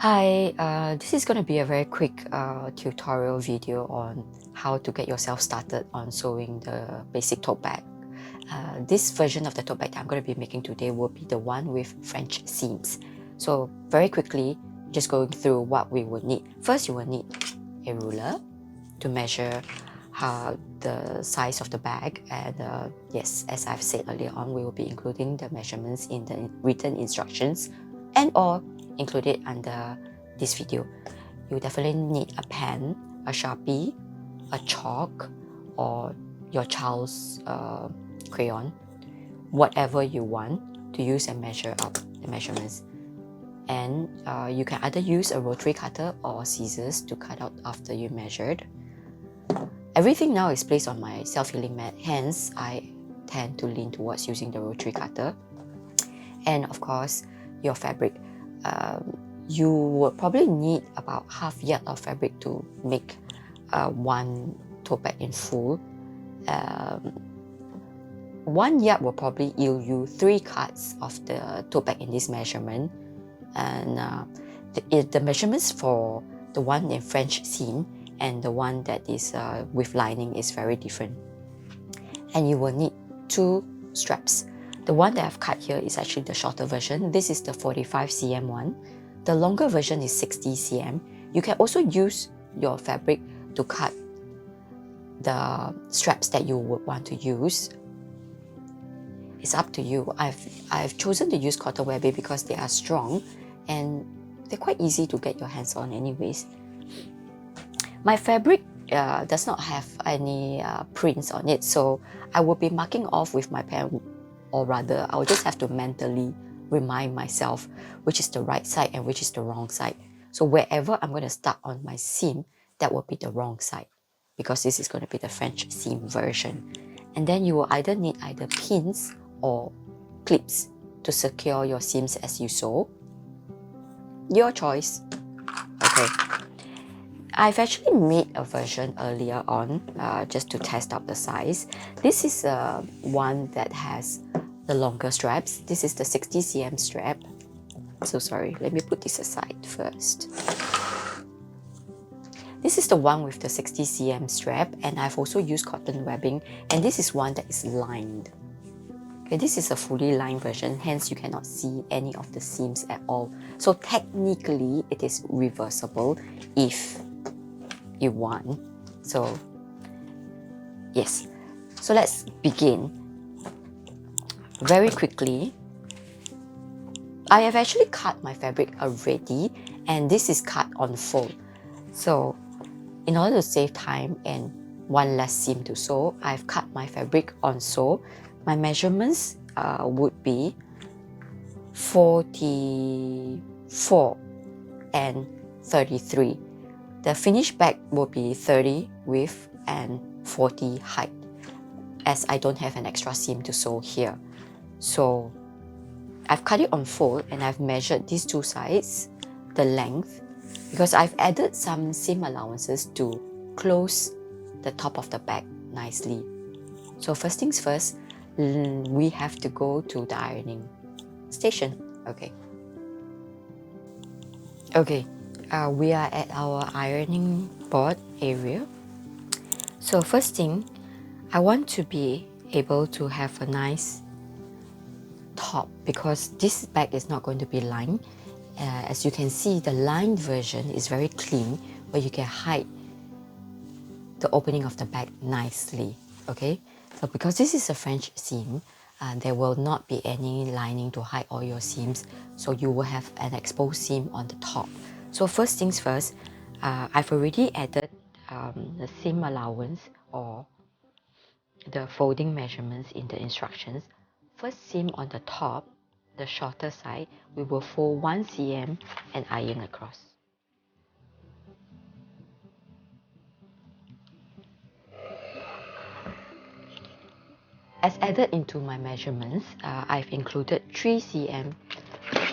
Hi, this is going to be a very quick tutorial video on how to get yourself started on sewing the basic tote bag. This version of the tote bag that I'm going to be making today will be the one with French seams. So very quickly, just going through what we would need. First, you will need a ruler to measure the size of the bag, and yes, as I've said earlier on, we will be including the measurements in the written instructions and or included under this video. You definitely need a pen, a Sharpie, a chalk, or your child's crayon, whatever you want to use and measure up the measurements. And you can either use a rotary cutter or scissors to cut out after you measured. Everything now is placed on my self-healing mat, hence I tend to lean towards using the rotary cutter. And of course, your fabric. You would probably need about half yard of fabric to make one tote bag in full. 1 yard will probably yield you 3 cuts of the tote bag in this measurement. And the measurements for the one in French seam and the one that is with lining is very different. And you will need 2 straps. The one that I've cut here is actually the shorter version. This is the 45 cm one. The longer version is 60 cm. You can also use your fabric to cut the straps that you would want to use. It's up to you. I've chosen to use cotton webbing because they are strong and they're quite easy to get your hands on anyways. My fabric does not have any prints on it, so I will be marking off with my pen, or rather I will just have to mentally remind myself which is the right side and which is the wrong side. So wherever I'm going to start on my seam, that will be the wrong side, because this is going to be the French seam version. And then you will either need either pins or clips to secure your seams as you sew. Your choice. Okay. I've actually made a version earlier on just to test out the size. This is one that has the longer straps. This is the 60 cm strap. So sorry, let me put this aside first. This is the one with the 60 cm strap, and I've also used cotton webbing, and this is one that is lined. Okay, this is a fully lined version, hence you cannot see any of the seams at all. So technically it is reversible if you want. So yes, so let's begin. Very quickly, I have actually cut my fabric already, and this is cut on fold. So in order to save time and one less seam to sew, I've cut my fabric on sew. My measurements would be 44 and 33. The finished bag will be 30 width and 40 height, as I don't have an extra seam to sew here. So I've cut it on fold, and I've measured these 2 sides, the length, because I've added some seam allowances to close the top of the bag nicely. So first things first, we have to go to the ironing station. Okay, we are at our ironing board area. So first thing, I want to be able to have a nice top, because this bag is not going to be lined. As you can see, the lined version is very clean, where you can hide the opening of the bag nicely. Okay, so because this is a French seam, there will not be any lining to hide all your seams, so you will have an exposed seam on the top. So first things first, I've already added the seam allowance or the folding measurements in the instructions. First seam on the top, the shorter side, we will fold 1 cm and iron across. As added into my measurements, I've included 3 cm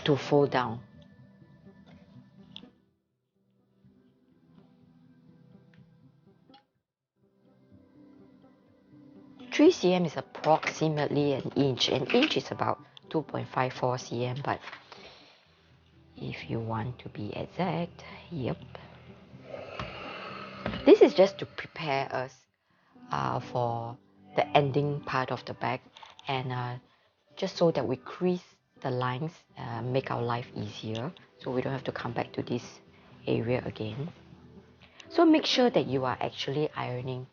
to fold down. Three cm is approximately an inch. An inch is about 2.54 cm, but if you want to be exact. Yep. This is just to prepare us for the ending part of the bag, and just so that we crease the lines, make our life easier, so we don't have to come back to this area again. So make sure that you are actually ironing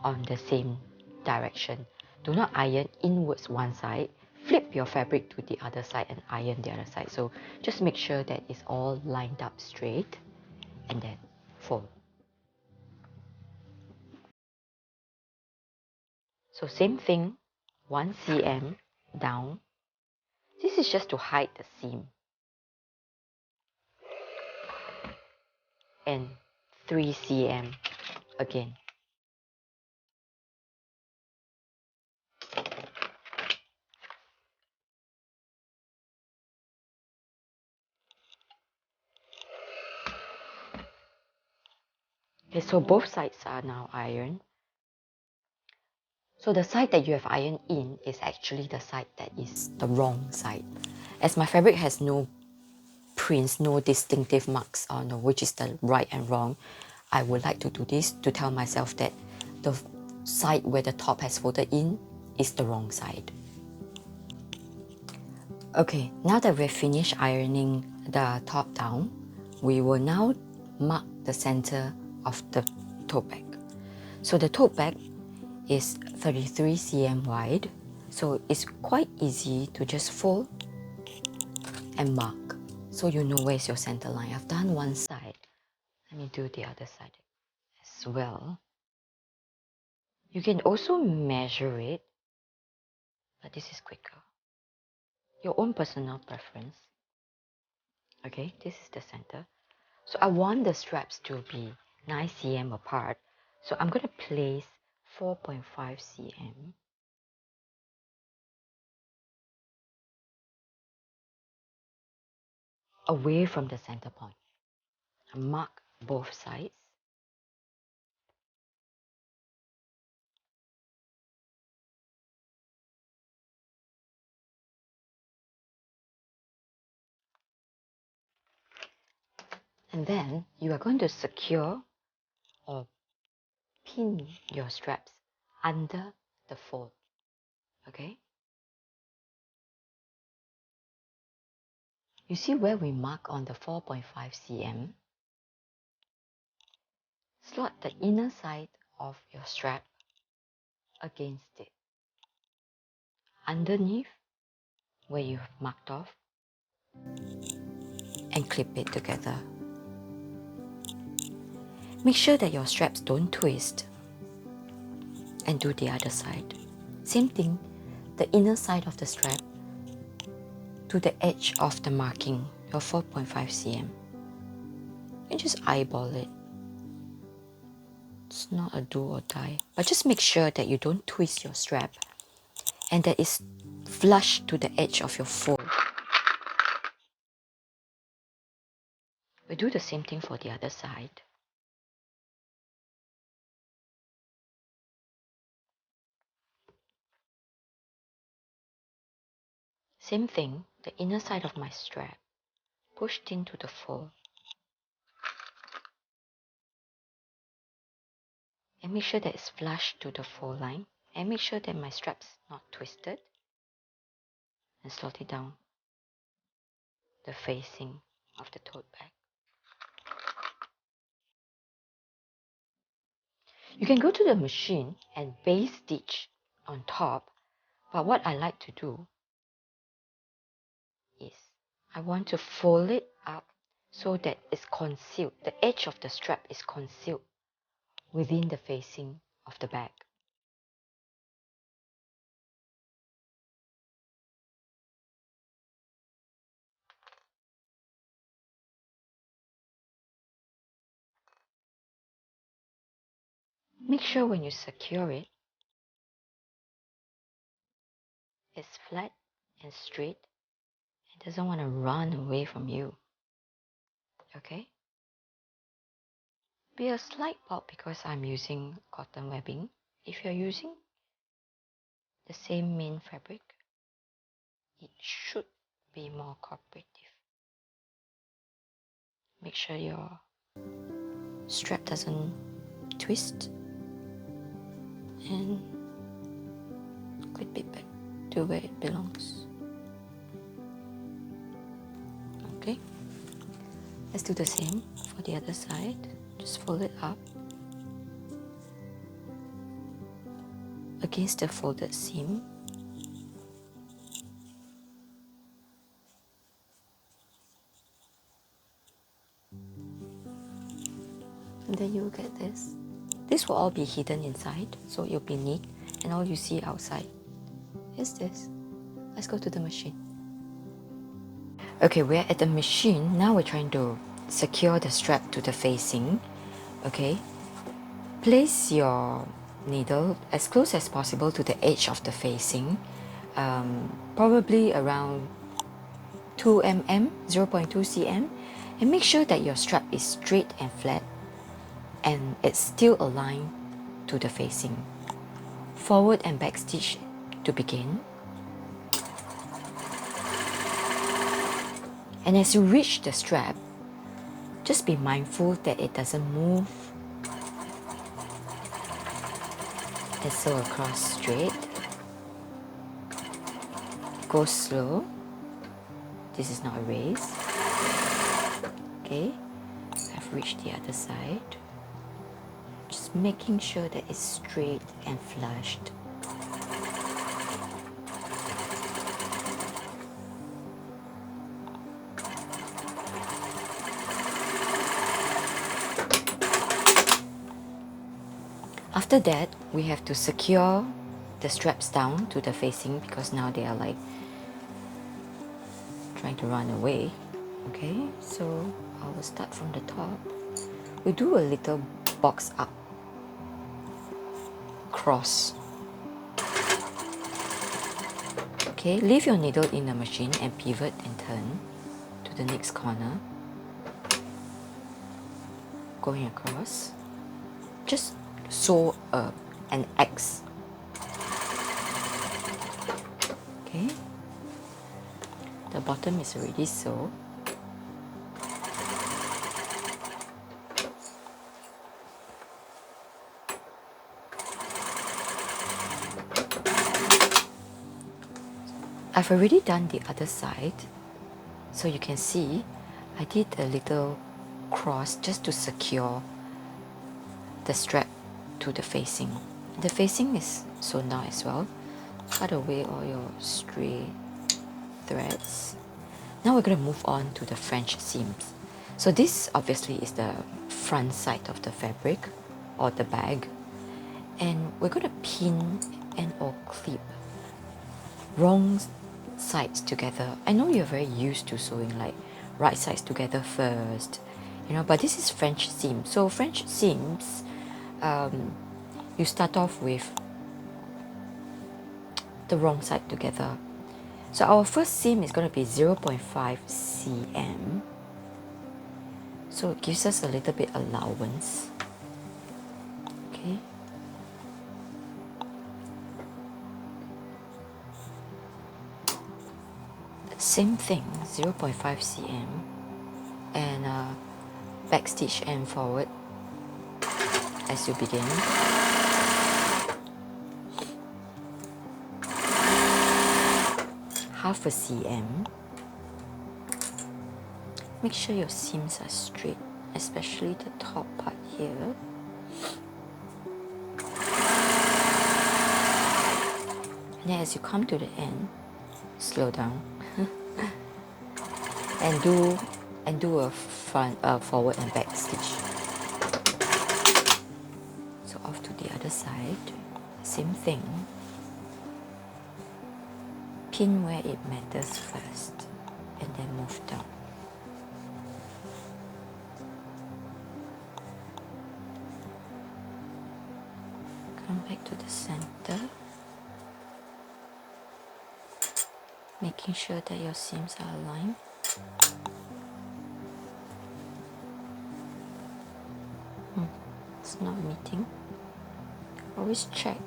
on the same direction. Do not iron inwards one side, flip your fabric to the other side and iron the other side. So just make sure that it's all lined up straight and then fold. So same thing, 1 cm down. This is just to hide the seam. And 3 cm again. Okay, so both sides are now ironed. So the side that you have ironed in is actually the side that is the wrong side. As my fabric has no prints, no distinctive marks on which is the right and wrong, I would like to do this to tell myself that the side where the top has folded in is the wrong side. Okay, now that we've finished ironing the top down, we will now mark the center of the tote bag. So the tote bag is 33 cm wide, so it's quite easy to just fold and mark so you know where's your center line. I've done one side. Let me do the other side as well. You can also measure it, but this is quicker. Your own personal preference. Okay, this is the center. So I want the straps to be 9 cm apart. So I'm going to place 4.5 cm away from the center point. I mark both sides. And then you are going to secure or pin your straps under the fold. Okay? You see where we mark on the 4.5 cm? Slot the inner side of your strap against it. Underneath where you've marked off, and clip it together. Make sure that your straps don't twist, and do the other side. Same thing, the inner side of the strap to the edge of the marking of 4.5 cm. And just eyeball it. It's not a do or die, but just make sure that you don't twist your strap and that it's flush to the edge of your fold. We do the same thing for the other side. Same thing, the inner side of my strap pushed into the fold. And make sure that it's flush to the fold line. And make sure that my strap's not twisted. And slot it down the facing of the tote bag. You can go to the machine and base stitch on top, but what I like to do is I want to fold it up so that it's concealed. The edge of the strap is concealed within the facing of the bag. Make sure when you secure it, it's flat and straight. It doesn't want to run away from you. Okay? Be a slight bulk because I'm using cotton webbing. If you're using the same main fabric, it should be more cooperative. Make sure your strap doesn't twist, and clip it back to where it belongs. Okay, let's do the same for the other side. Just fold it up against the folded seam. And then you'll get this. This will all be hidden inside, so it'll be neat, and all you see outside is this. Let's go to the machine. Okay, we're at the machine. Now we're trying to secure the strap to the facing. Okay, place your needle as close as possible to the edge of the facing, probably around 2 mm, 0.2 cm, and make sure that your strap is straight and flat and it's still aligned to the facing. Forward and back stitch to begin. And as you reach the strap, just be mindful that it doesn't move. And sew across straight. Go slow. This is not a race. Okay, I've reached the other side. Just making sure that it's straight and flushed. After that, we have to secure the straps down to the facing because now they are like trying to run away. Okay, so I will start from the top. We do a little box up, cross. Okay, leave your needle in the machine and pivot and turn to the next corner. Going across. Just sew an X. Okay, the bottom is already sewed. I've already done the other side, so you can see I did a little cross just to secure the strap to the facing. The facing is sewn down as well. Cut away all your stray threads. Now we're going to move on to the French seams. So this obviously is the front side of the fabric or the bag, and we're going to pin and or clip wrong sides together. I know you're very used to sewing like right sides together first, you know, but this is French seam. So French seams, you start off with the wrong side together. So our first seam is going to be 0.5 cm. So it gives us a little bit allowance. Okay. Same thing, 0.5 cm, and back stitch and forward as you begin. Half a cm. Make sure your seams are straight, especially the top part here. And then as you come to the end, slow down and do a front, forward and back stitch. So off to the other side, same thing. Pin where it matters first, and then move down. Come back to the center, making sure that your seams are aligned. It's not meeting. Always check.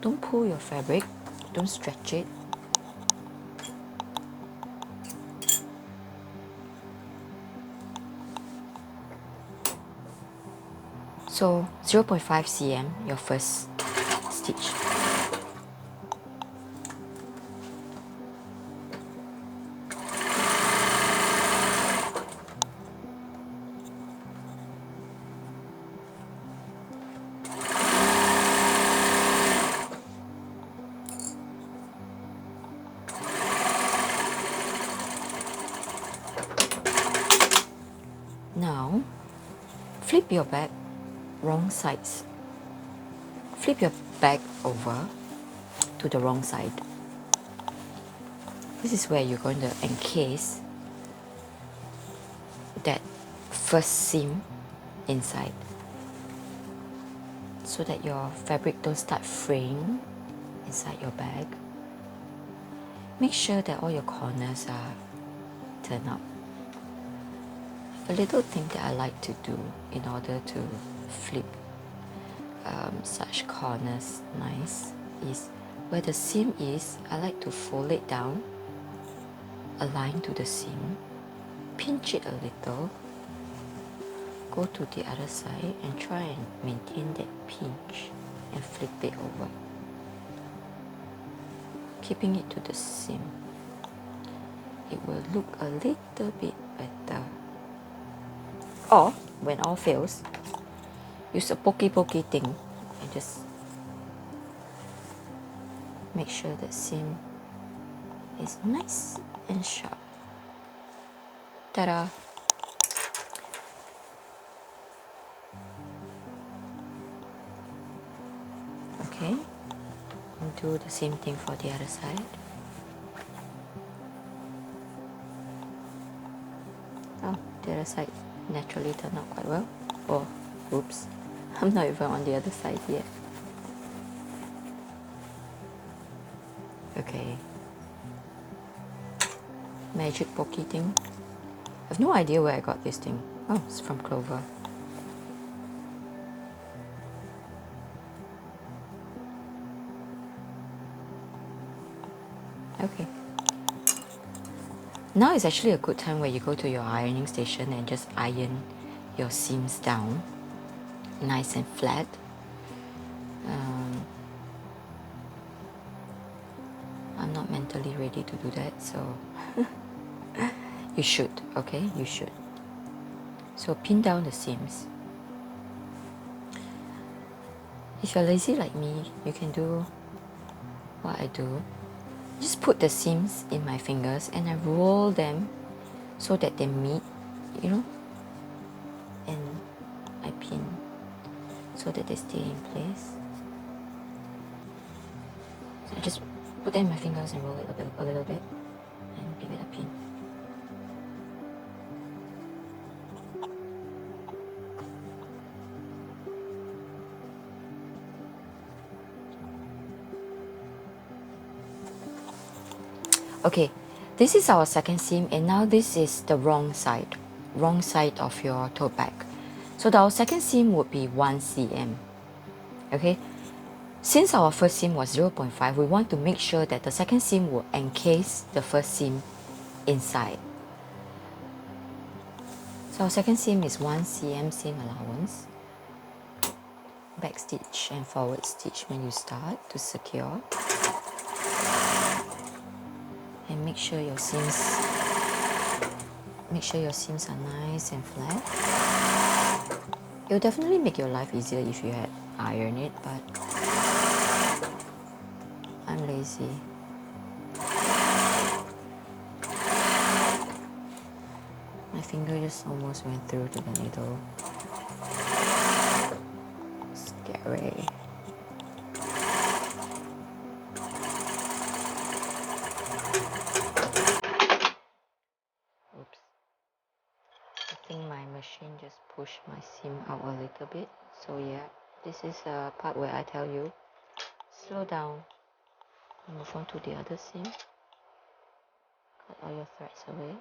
Don't pull your fabric, don't stretch it. So 0.5 cm, your first stitch. Now, flip your bag wrong sides. Flip your bag over to the wrong side. This is where you're going to encase that first seam inside, so that your fabric don't start fraying inside your bag. Make sure that all your corners are turned up. A little thing that I like to do in order to flip such corners nice is where the seam is, I like to fold it down, align to the seam, pinch it a little, go to the other side and try and maintain that pinch and flip it over, keeping it to the seam. It will look a little bit better. Or, when all fails, use a pokey thing and just make sure the seam is nice and sharp. Ta-da! Okay, and do the same thing for the other side. Oh, the other side naturally turned out quite well. Oh, oops, I'm not even on the other side yet. Okay, magic pokey thing. I have no idea where I got this thing. Oh, it's from Clover. Okay. Now is actually a good time where you go to your ironing station and just iron your seams down nice and flat. I'm not mentally ready to do that, so you should, okay? You should. So pin down the seams. If you're lazy like me, you can do what I do. Just put the seams in my fingers and I roll them so that they meet, you know, and I pin so that they stay in place. So I just put them in my fingers and roll it a little bit and give it a pin. Okay, this is our second seam and now this is the wrong side of your tote bag. So our second seam would be 1 cm. Okay, since our first seam was 0.5, we want to make sure that the second seam will encase the first seam inside. So our second seam is 1 cm seam allowance. Back stitch and forward stitch when you start to secure. And make sure your seams are nice and flat. It'll definitely make your life easier if you had ironed it, but I'm lazy. My finger just almost went through to the needle. Scary. Oops. I think my machine just pushed my seam out a little bit. So yeah, this is a part where I tell you, slow down. Move on to the other seam. Cut all your threads away.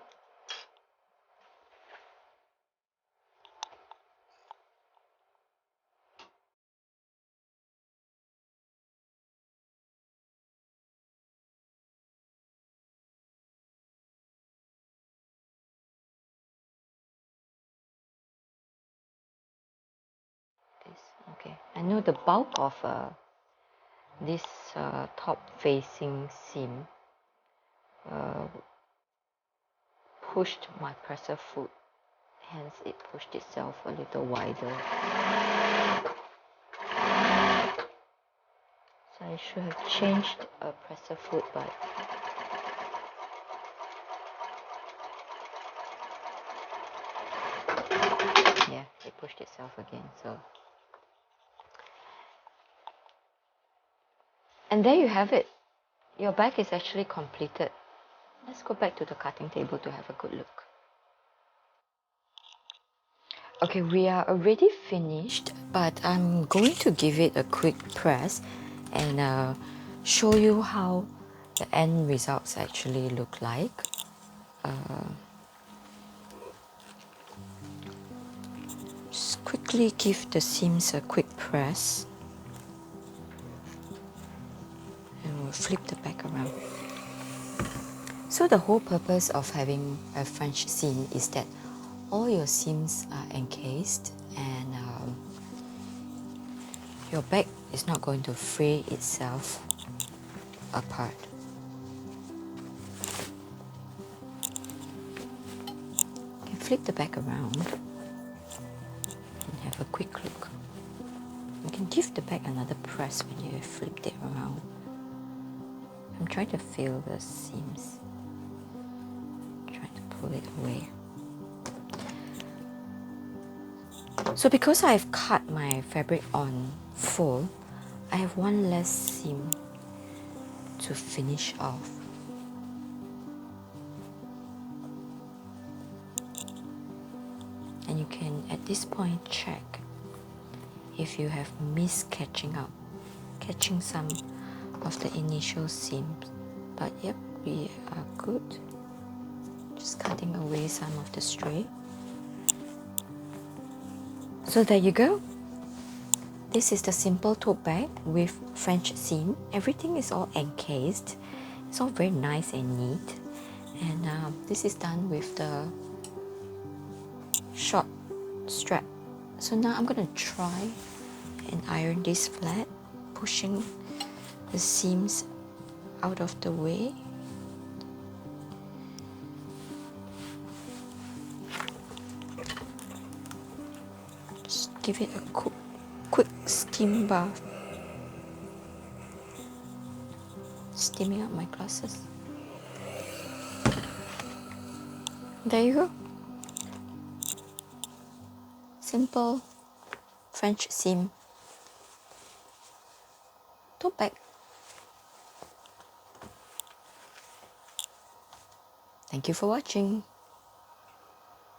This Okay, I know the bulk of this top facing seam pushed my presser foot, hence it pushed itself a little wider. So I should have changed a presser foot, but yeah, it pushed itself again. So, and there you have it. Your bag is actually completed. Let's go back to the cutting table to have a good look. Okay, we are already finished, but I'm going to give it a quick press and show you how the end results actually look like. Just quickly give the seams a quick press and we'll flip the back around. So the whole purpose of having a French seam is that all your seams are encased and your bag is not going to fray itself apart. You can flip the back around and have a quick look. You can give the bag another press when you have flipped it around. I'm trying to feel the seams. Trying to pull it away. So because I've cut my fabric on full, I have one less seam to finish off. And you can at this point check if you have missed catching some of the initial seams. But yep, we are good. Just cutting away some of the stray. So there you go. This is the simple tote bag with French seam. Everything is all encased. It's all very nice and neat. And this is done with the short strap. So now I'm gonna try and iron this flat, pushing the seams out of the way. Just give it a quick steam bath. Steaming up my glasses. There you go. Simple French seam tote bag. Thank you for watching.